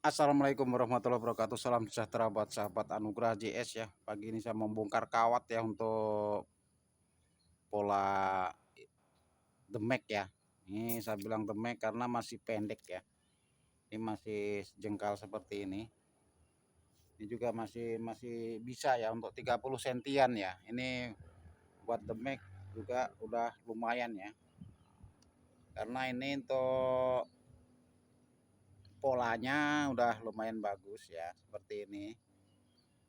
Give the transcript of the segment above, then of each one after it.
Assalamualaikum warahmatullahi wabarakatuh. Salam sejahtera buat sahabat Anugerah JS ya. Pagi ini saya membongkar kawat ya untuk pola demek ya. Ini saya bilang demek karena masih pendek ya. Ini masih jengkal seperti ini. Ini juga masih bisa ya untuk 30 sentian ya. Ini buat demek juga udah lumayan ya. Karena ini untuk polanya udah lumayan bagus ya, seperti ini.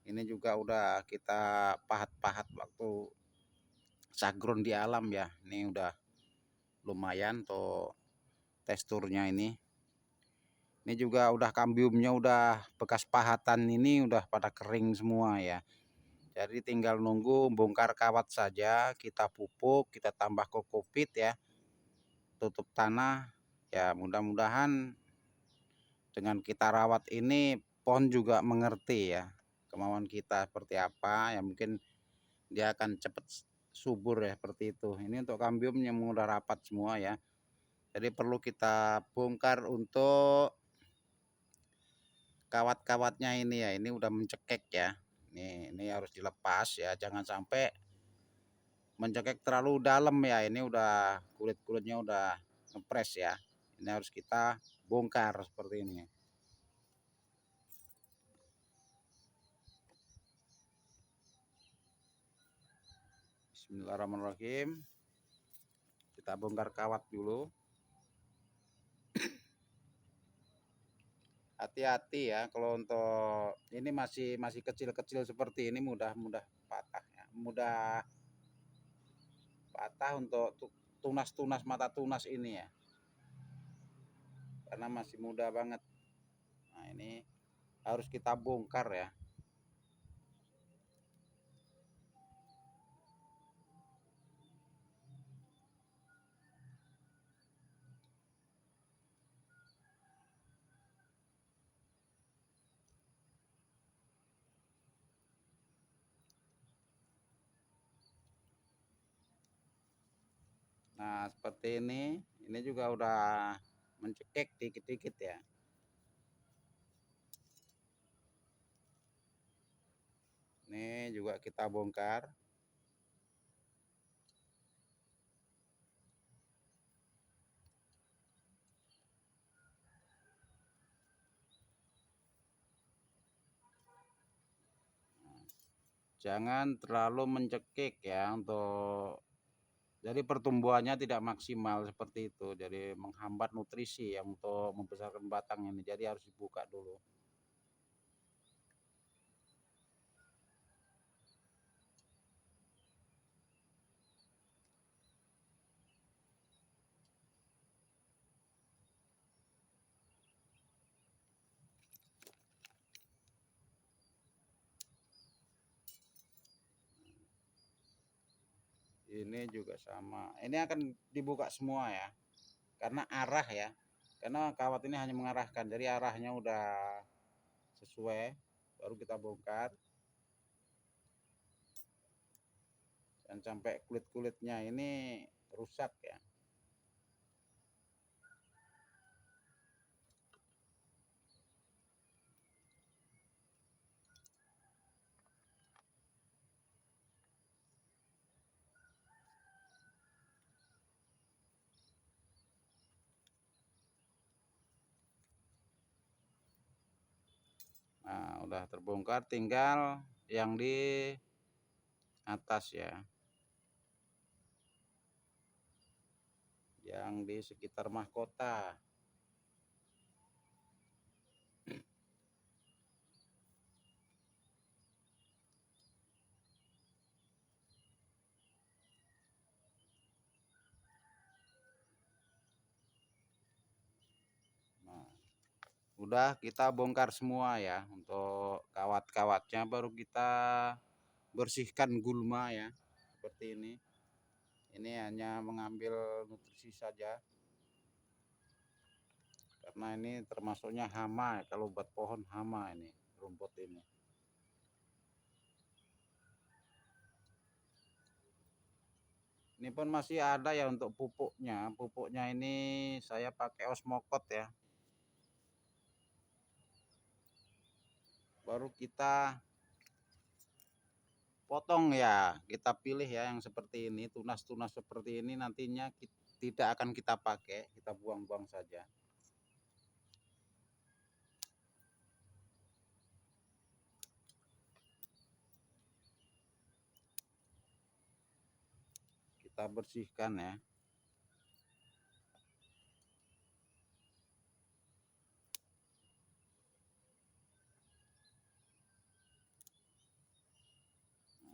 Ini juga udah kita pahat-pahat waktu sagrun di alam ya. Ini udah lumayan tuh teksturnya ini. Ini juga udah kambiumnya udah bekas pahatan ini udah pada kering semua ya. Jadi tinggal nunggu bongkar kawat saja, kita pupuk, kita tambah kokopit ya. Tutup tanah. Ya mudah-mudahan dengan kita rawat ini pohon juga mengerti ya kemauan kita seperti apa ya, mungkin dia akan cepat subur ya seperti itu. Ini untuk kambium yang udah rapat semua ya. Jadi perlu kita bongkar untuk kawat-kawatnya ini ya. Ini udah mencekek ya. Ini harus dilepas ya. Jangan sampai mencekek terlalu dalam ya. Ini udah kulit-kulitnya udah ngepres ya. Ini harus kita bongkar seperti ini. Bismillahirrahmanirrahim. Kita bongkar kawat dulu. Hati-hati ya kalau untuk ini masih kecil-kecil seperti ini mudah patah ya. Mudah patah untuk tunas-tunas mata tunas ini ya. Karena masih muda banget. Nah, ini harus kita bongkar ya. Nah, seperti ini. Ini juga udah mencekik dikit-dikit ya. Ini juga kita bongkar. Jangan terlalu mencekik ya untuk jadi pertumbuhannya tidak maksimal seperti itu. Jadi menghambat nutrisi yang untuk membesarkan batang ini. Jadi harus dibuka dulu. Ini juga sama. Ini akan dibuka semua ya. Karena arah ya. Karena kawat ini hanya mengarahkan. Jadi arahnya udah sesuai. Baru kita bongkar. Dan sampai kulit-kulitnya ini rusak ya. Nah, udah terbongkar, tinggal yang di atas ya. Yang di sekitar mahkota. Nah, udah kita bongkar semua ya. Untuk kawat-kawatnya baru kita bersihkan gulma ya. Seperti ini. Ini hanya mengambil nutrisi saja. Karena ini termasuknya hama ya. Kalau buat pohon hama ini, rumput ini. Ini pun masih ada ya untuk pupuknya. Pupuknya ini saya pakai osmokot ya. baru kita potong ya, kita pilih ya yang seperti ini, tunas-tunas seperti ini nantinya tidak akan kita pakai, kita buang-buang saja. Kita bersihkan ya.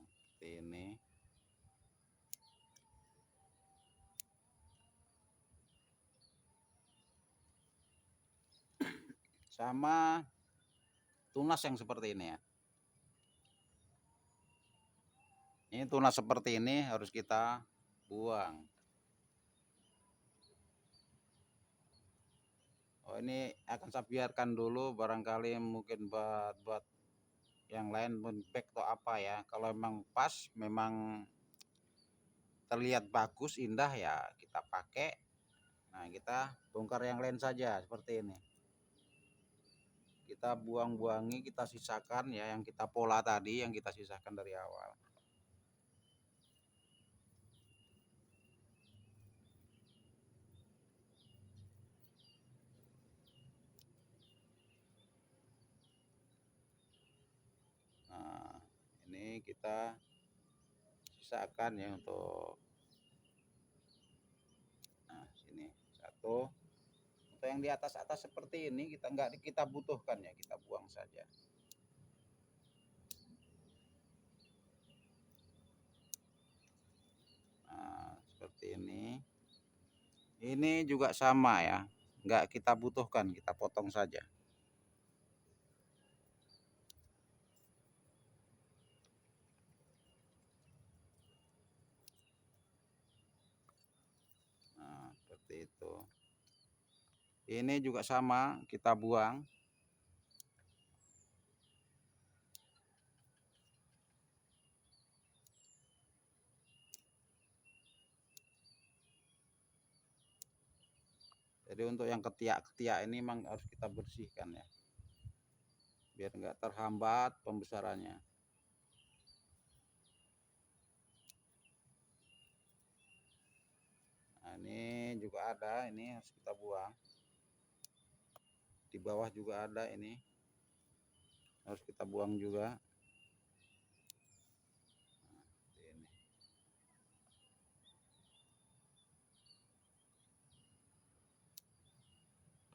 Seperti ini. Sama tunas yang seperti ini ya. Ini tunas seperti ini harus kita buang. Oh, ini akan saya biarkan dulu, barangkali mungkin buat yang lain pack atau apa ya. Kalau memang pas, memang terlihat bagus, indah ya kita pakai. Nah, kita bongkar yang lain saja seperti ini. Kita buang-buangi, kita sisakan ya yang kita pola tadi, yang kita sisakan dari awal. Nah, ini kita sisakan ya untuk sini satu. Untuk yang di atas-atas seperti ini kita nggak kita butuhkan ya, kita buang saja. Nah, seperti ini. Ini juga sama ya, nggak kita butuhkan, kita potong saja. Nah, seperti itu. Ini juga sama, kita buang. Jadi untuk yang ketiak-ketiak ini memang harus kita bersihkan ya, biar nggak terhambat pembesarannya. Nah, ini juga ada, ini harus kita buang. Di bawah juga ada, ini harus kita buang juga.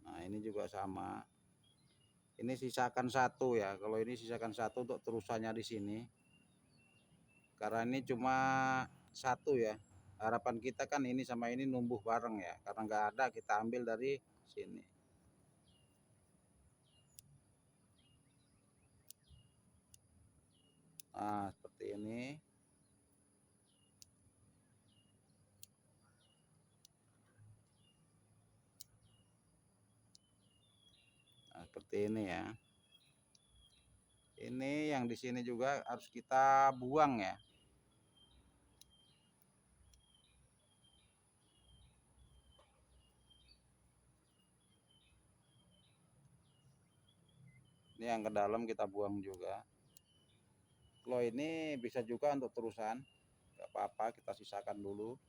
Nah, ini juga sama. Ini sisakan satu ya. Kalau ini sisakan satu untuk terusannya di sini. Karena ini cuma satu ya. Harapan kita kan ini sama ini numbuh bareng ya. Karena nggak ada, kita ambil dari sini. Nah, seperti ini. Nah, seperti ini ya. Ini yang di sini juga harus kita buang ya. Ini yang ke dalam kita buang juga. Kalau ini bisa juga untuk terusan, nggak apa-apa, kita sisakan dulu.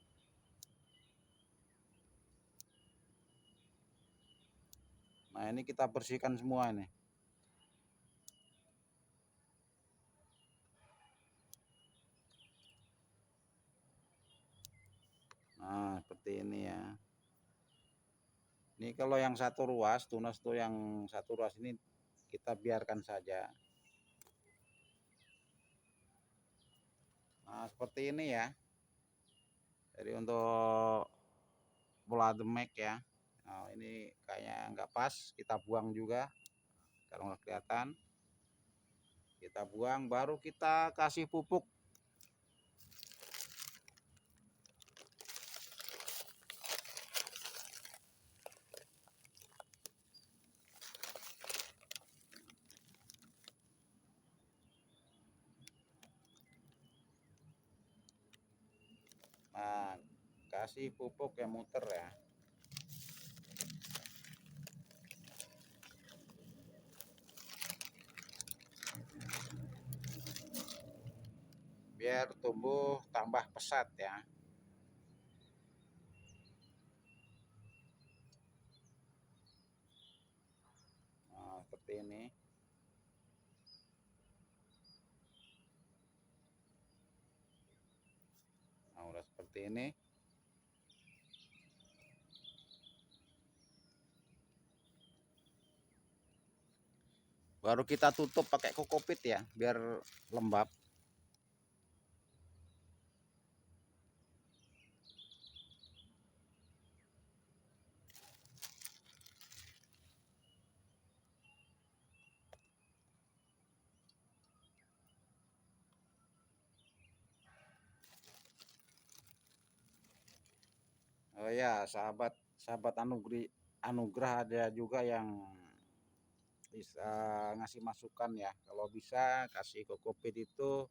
Nah, ini kita bersihkan semua ini. Nah, seperti ini ya. Ini kalau yang satu ruas, tunas tuh yang satu ruas ini kita biarkan saja. Nah, seperti ini ya. Jadi untuk bola demek ya. Nah, ini kayaknya nggak pas, kita buang juga. Kalau nggak kelihatan, kita buang, baru kita kasih pupuk. Nah, kasih pupuk yang muter ya. biar tumbuh tambah pesat ya. Nah, seperti ini. Nah, udah seperti ini. Baru kita tutup pakai kokopit ya, biar lembab. Oh ya, sahabat anugerah ada juga yang bisa ngasih masukan ya. Kalau bisa kasih kokopit itu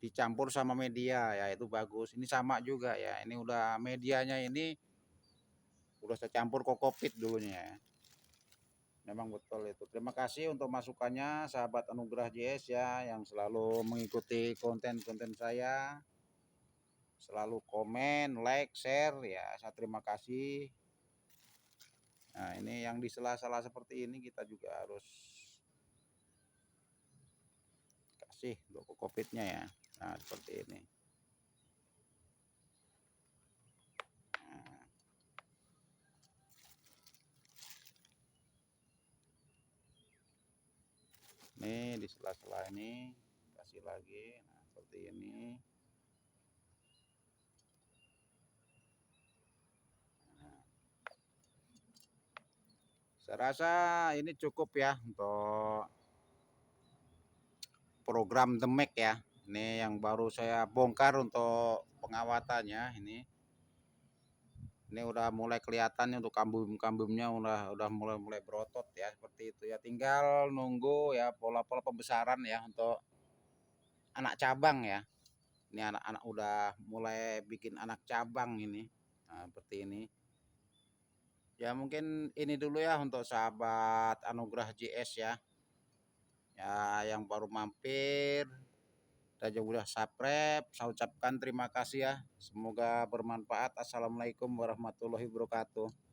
dicampur sama media ya, itu bagus. Ini sama juga ya. Ini udah medianya ini udah saya campur kokopit dulunya ya. Memang betul itu. Terima kasih untuk masukannya sahabat Anugerah JS ya yang selalu mengikuti konten-konten saya. Selalu komen, like, share ya. Saya terima kasih. Nah, ini yang di sela-sela seperti ini kita juga harus kasih untuk kokopitnya ya. Nah, seperti ini. Nah, ini di sela-sela ini kasih lagi. Nah, seperti ini. Nah, saya rasa ini cukup ya untuk program The Mac ya. Ini yang baru saya bongkar untuk pengawatannya ini. Ini udah mulai kelihatan untuk kambum-kambumnya udah mulai berotot ya seperti itu ya. Tinggal nunggu ya pola-pola pembesaran ya untuk anak cabang ya. Ini anak-anak udah mulai bikin anak cabang ini. Nah, seperti ini. Ya mungkin ini dulu ya untuk sahabat Anugerah JS ya. Ya yang baru mampir dan juga udah subscribe, saya ucapkan terima kasih ya. Semoga bermanfaat. Assalamualaikum warahmatullahi wabarakatuh.